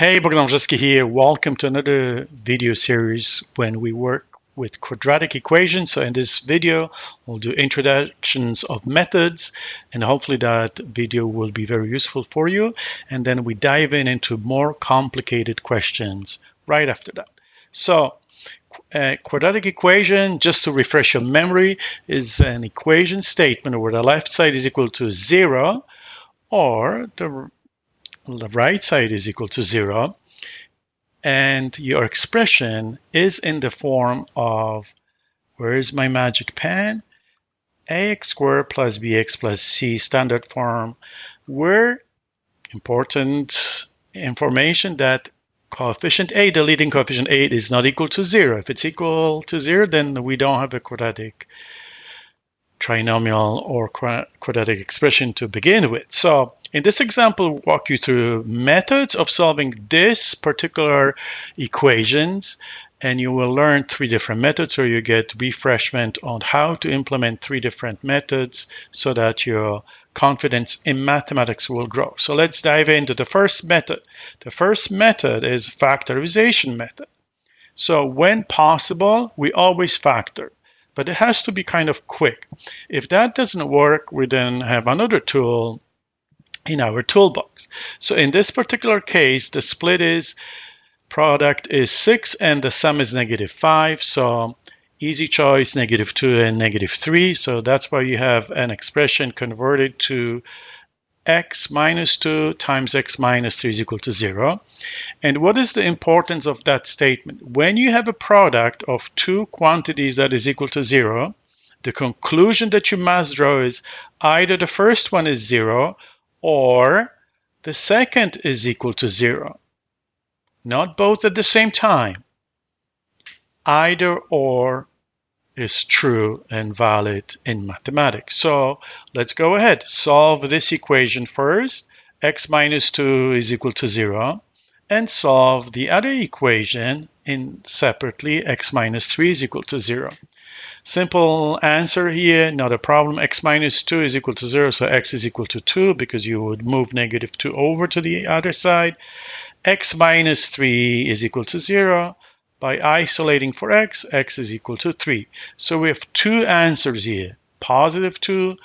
Hey, Bogdanovski here. Welcome to another video series when we work with quadratic equations. So in this video, we'll do introductions of methods, and hopefully that video will be very useful for you. And then we dive into more complicated questions right after that. So a quadratic equation, just to refresh your memory, is an equation statement where the left side is equal to 0 or the right side is equal to 0, and your expression is in the form of, where is my magic pen? Ax squared plus bx plus c, standard form, where important information that coefficient a, the leading coefficient a, is not equal to 0. If it's equal to 0, then we don't have a quadratic trinomial or quadratic expression to begin with. So in this example, we'll walk you through methods of solving this particular equations, and you will learn 3 different methods, or you get refreshment on how to implement 3 different methods so that your confidence in mathematics will grow. So let's dive into the first method. The first method is factorization method. So when possible, we always factor, but it has to be kind of quick. If that doesn't work, we then have another tool in our toolbox. So in this particular case, the split is product is 6 and the sum is -5. So easy choice, -2 and -3. So that's why you have an expression converted to x minus 2 times x minus 3 is equal to 0. And what is the importance of that statement? When you have a product of 2 quantities that is equal to 0, the conclusion that you must draw is either the first one is 0 or the second is equal to 0. Not both at the same time. Either or is true and valid in mathematics. So let's go ahead. Solve this equation first. X minus 2 is equal to 0. And solve the other equation in separately. X minus 3 is equal to 0. Simple answer here, not a problem. X minus 2 is equal to 0, so x is equal to 2 because you would move -2 over to the other side. X minus 3 is equal to 0. By isolating for x, x is equal to 3. So we have 2 answers here, +2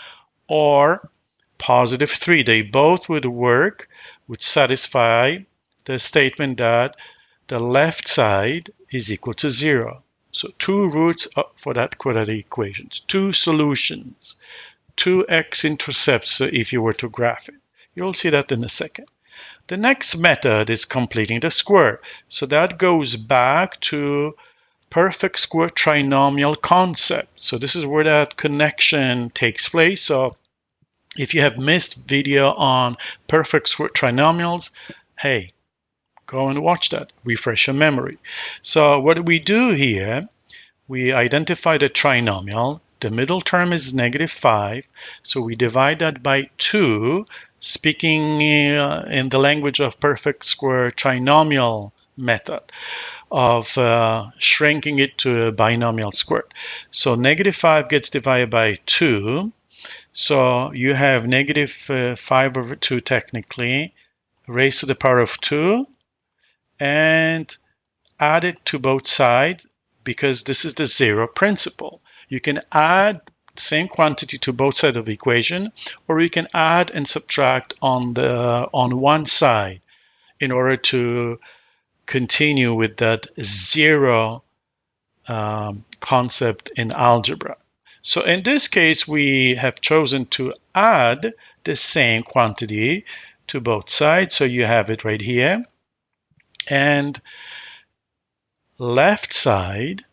or +3. They both would work, would satisfy the statement that the left side is equal to 0. So 2 roots for that quadratic equation, 2 solutions, 2 x-intercepts if you were to graph it. You'll see that in a second. The next method is completing the square. So that goes back to perfect square trinomial concept. So this is where that connection takes place. So if you have missed video on perfect square trinomials, hey, go and watch that, refresh your memory. So what do we do here? We identify the trinomial. The middle term is -5, so we divide that by 2, speaking in the language of perfect square trinomial method of shrinking it to a binomial squared. So -5 gets divided by 2, so you have -5 over 2 technically, raised to the power of 2, and add it to both sides because this is the 0 principle. You can add the same quantity to both sides of the equation, or you can add and subtract on one side in order to continue with that 0 concept in algebra. So in this case, we have chosen to add the same quantity to both sides. So you have it right here. And left side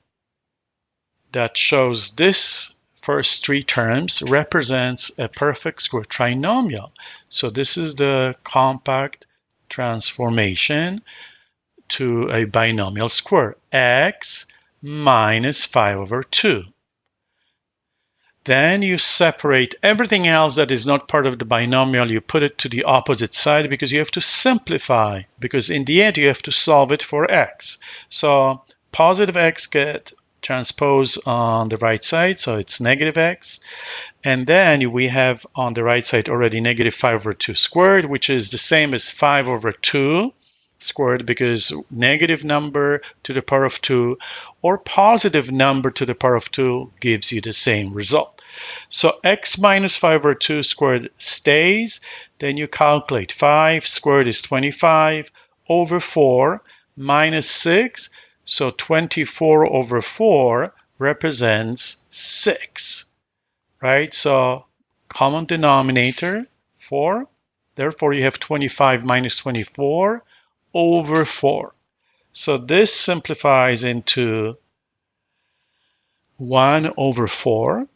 that shows this first 3 terms represents a perfect square trinomial. So this is the compact transformation to a binomial square, x minus 5 over 2. Then you separate everything else that is not part of the binomial, you put it to the opposite side because you have to simplify, because in the end you have to solve it for x. So positive x get transposed on the right side, so it's -x. And then we have on the right side already -5 over 2 squared, which is the same as 5 over 2. squared because negative number to the power of 2 or positive number to the power of 2 gives you the same result. So x minus 5 over 2 squared stays. Then you calculate 5 squared is 25 over 4 minus 6. So 24 over 4 represents 6, right? So common denominator 4. Therefore, you have 25 minus 24 over 4. So this simplifies into 1 over 4.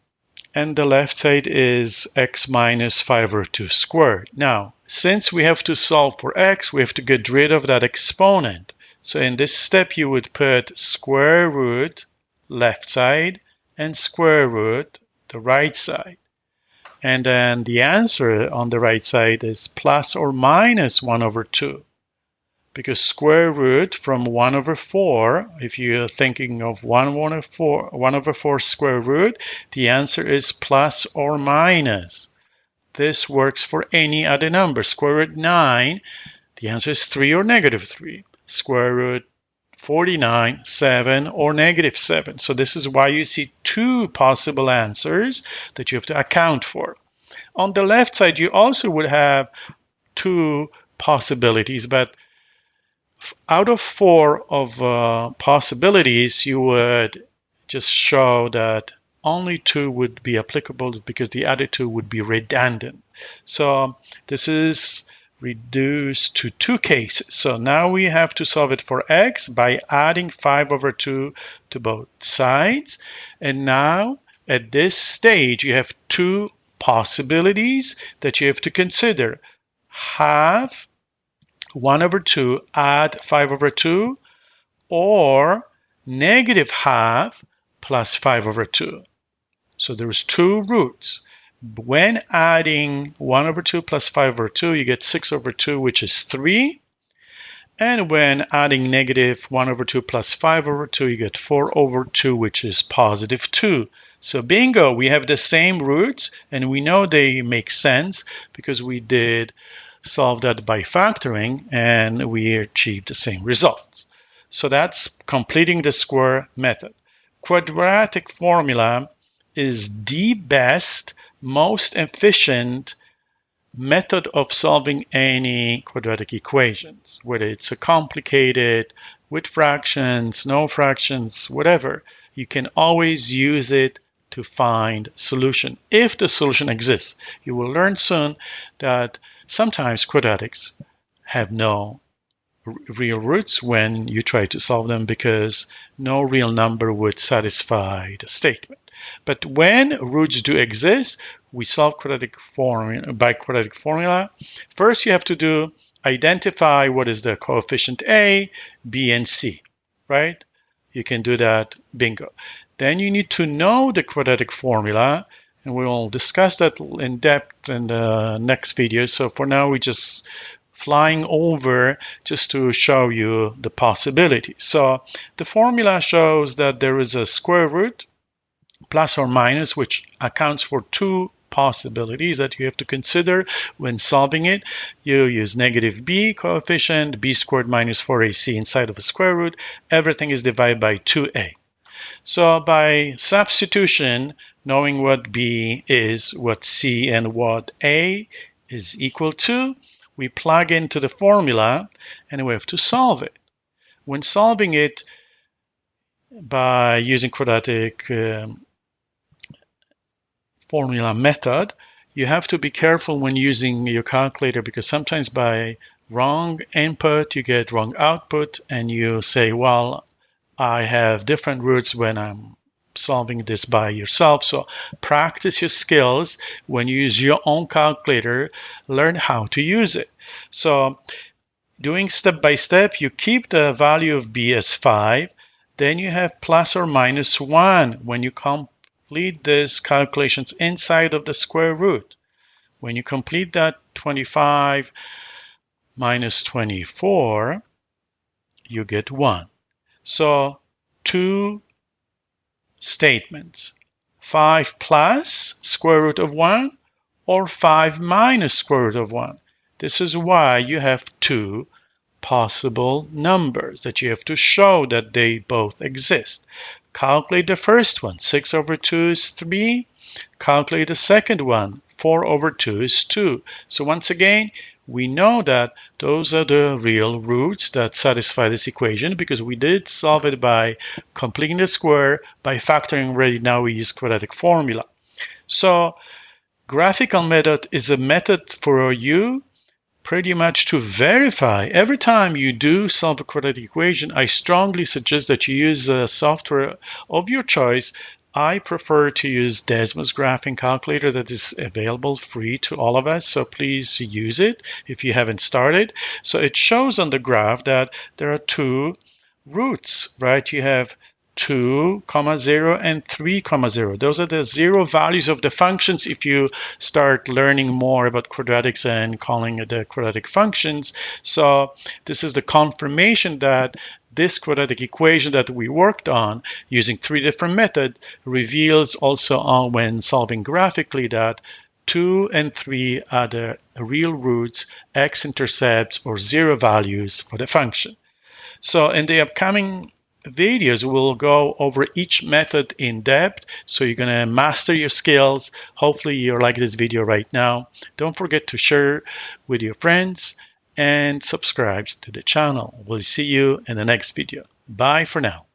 And the left side is x minus 5 over 2 squared. Now, since we have to solve for x, we have to get rid of that exponent. So in this step, you would put square root left side and square root the right side. And then the answer on the right side is plus or minus 1 over 2. Because square root from 1 over 4, if you're thinking of 1 over 4 square root, the answer is plus or minus. This works for any other number. Square root 9, the answer is 3 or negative 3. Square root 49, 7 or negative 7. So this is why you see two possible answers that you have to account for. On the left side, you also would have two possibilities, but out of 4 of possibilities, you would just show that only 2 would be applicable because the other 2 would be redundant. So this is reduced to 2 cases. So now we have to solve it for x by adding 5 over 2 to both sides. And now at this stage, you have 2 possibilities that you have to consider. Half 1 over 2 add 5 over 2, or negative half plus 5 over 2. So there's 2 roots. When adding 1 over 2 plus 5 over 2, you get 6 over 2, which is 3. And when adding negative 1 over 2 plus 5 over 2, you get 4 over 2, which is positive 2. So bingo, we have the same roots, and we know they make sense because we did solve that by factoring, and we achieved the same results. So that's completing the square method. Quadratic formula is the best, most efficient method of solving any quadratic equations, whether it's a complicated, with fractions, no fractions, whatever. You can always use it to find solution if the solution exists. You will learn soon that sometimes quadratics have no real roots when you try to solve them because no real number would satisfy the statement. But when roots do exist, we solve by quadratic formula. First, you have to identify what is the coefficient A, B, and C, right? You can do that, bingo. Then you need to know the quadratic formula, and we'll discuss that in depth in the next video. So for now, we're just flying over just to show you the possibilities. So the formula shows that there is a square root, plus or minus, which accounts for 2 possibilities that you have to consider when solving it. You use negative b coefficient, b squared minus 4ac inside of a square root. Everything is divided by 2a. So by substitution, knowing what b is, what c, and what a is equal to, we plug into the formula and we have to solve it. When solving it by using quadratic formula method, you have to be careful when using your calculator because sometimes by wrong input, you get wrong output and you say, well, I have different roots when I'm solving this by yourself. So practice your skills. When you use your own calculator, learn how to use it. So doing step by step, you keep the value of b as 5. Then you have plus or minus 1 when you complete these calculations inside of the square root. When you complete that 25 minus 24, you get 1. So 2 statements, 5 plus square root of 1 or 5 minus square root of 1. This is why you have 2 possible numbers that you have to show that they both exist. Calculate the first one. 6 over 2 is 3. Calculate the second one. 4 over 2 is 2. So once again, we know that those are the real roots that satisfy this equation because we did solve it by completing the square, by factoring already. Now we use quadratic formula. So graphical method is a method for you pretty much to verify. Every time you do solve a quadratic equation, I strongly suggest that you use a software of your choice. I prefer to use Desmos Graphing Calculator that is available free to all of us, so please use it if you haven't started. So it shows on the graph that there are two roots, right? You have 2, 0 and 3, 0. Those are the zero values of the functions if you start learning more about quadratics and calling it the quadratic functions. So this is the confirmation that this quadratic equation that we worked on using 3 different methods reveals also on when solving graphically that 2 and 3 are the real roots, x-intercepts, or zero values for the function. So in the upcoming videos, we'll go over each method in depth, so you're going to master your skills. Hopefully you like this video right now. Don't forget to share with your friends and subscribe to the channel. We'll see you in the next video. Bye for now.